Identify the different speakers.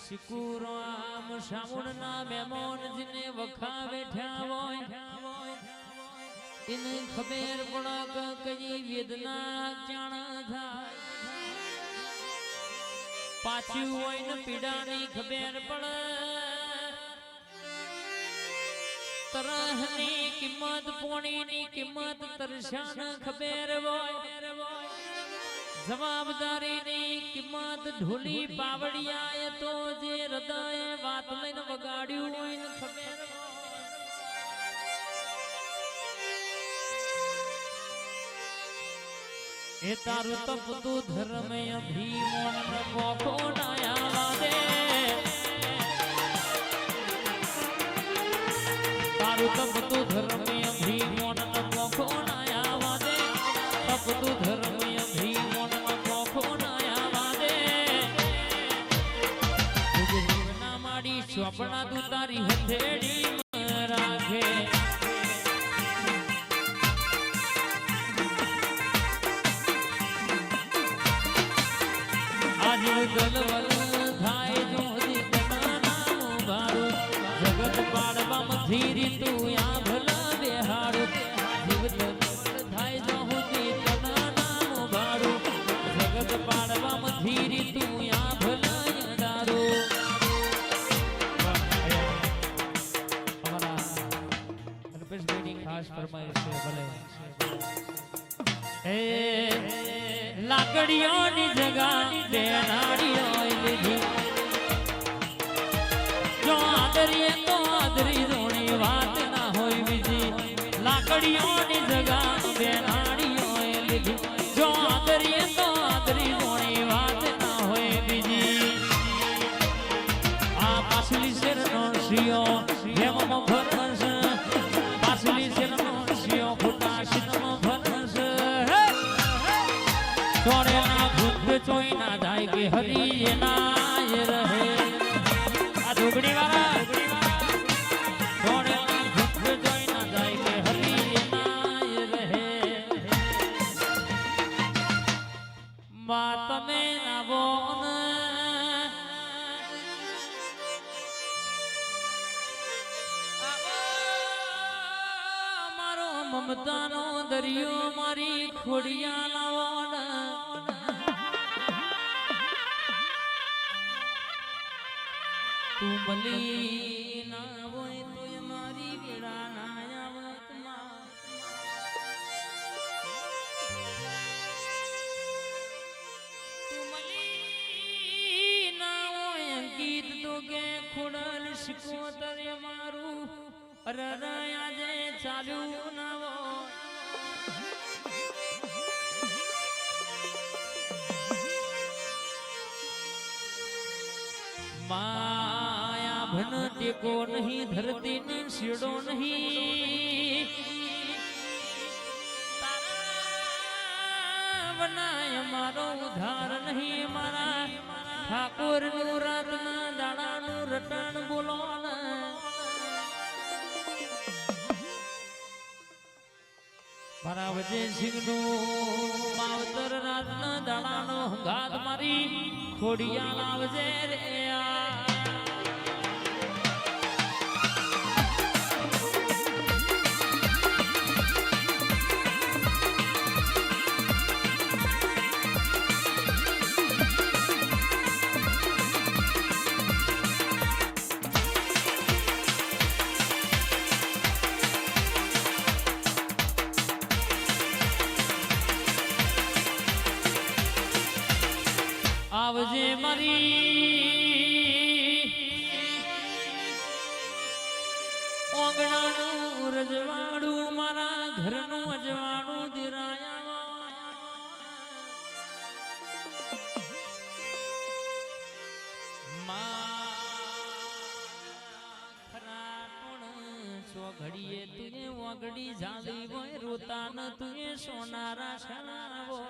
Speaker 1: સિકુરામ શામુણના મહેમાન જીને વખા બેઠા હોય એને ખબર પડક કઈ વેદના જાણ થાય પાછું હોય ને પીડાની ખબર પડે તરહની કિંમત પોણીની કિંમત તરસાન ખબર હોય જવાબદારીની કિંમત ઢોલી પાવડિયાએ તો જે હૃદયે વાત લઈને વગાડ્યું હોય ને ખબર એ તારું તપતું ધર્મ અભિમન કોકો નાયા દે તારું તપતું ધર્મ અભિમન કોકો નાયા દે તપતું ધર્મ અભિમન કોકો નાયા દે તુજ જીવના માડી સ્વપ્ના તું તારી હથેળી રાખે ગલવલ થાય જો દીકના નામ ભારું જગત પાડવામાં ધીરી તું આ ભલા બેહાડું જીવ ગલવલ થાય જો દીકના નામ ભારું જગત પાડવામાં ધીરી તું આ ભલા ડારું અમારા અલ્પેશભાઈની ખાસ ફરમાઈશ છે ભલે એ લાકડીઓની જગાની બેનાડીઓ લીધી જો આદરીએ તો આદરી જોણી વાત ના હોય બીજી લાકડીઓની જગાની બેનાડીઓ લીધી જો આદરીએ તો આદરી જોણી વાત ના હોય બીજી આ પાછલી શેરનો શિયો હેમમાં ભરસ પાછલી શેરનો શિયો ખોટા શીતમાં ભરસ ચોરેલા ભૂત ચોઈ ના જાય કે હરી નાય રહે આ ધોગડી વાળા ચોરેલા ભૂત ચોઈ ના જાય કે હરી નાય રહે માં તમે આવો ને મારો મમતાનો દરિયો મારી ખોડિયા લાવો તું મલી ના હોય તો મારી વેળા ના આવત તું મલી ના હોય ગીત તો કે ખોડલ શિકોતર મારું આજે ચાલ્યું ના હોય માયા ભન ટેકો નહીં ધરતી ને શીડો નહીં તારા બનાય મારો ઉધાર નહીં મારા ઠાકોર નું રાતના દાડાનું રટણ બોલો મારા વજે સિંહ નું માવતર રાતના દાડાનો ગાત મારી ખોડિયા લાવજે રે આવજે મારી ઓગણાનું રજવાડું મારા ઘરનું અજવાડું દિરાયા ખરા પણ સો ઘડીએ તુએ ઓગડી જાલી હોય રોતા ન તુએ સોનારા શણાવો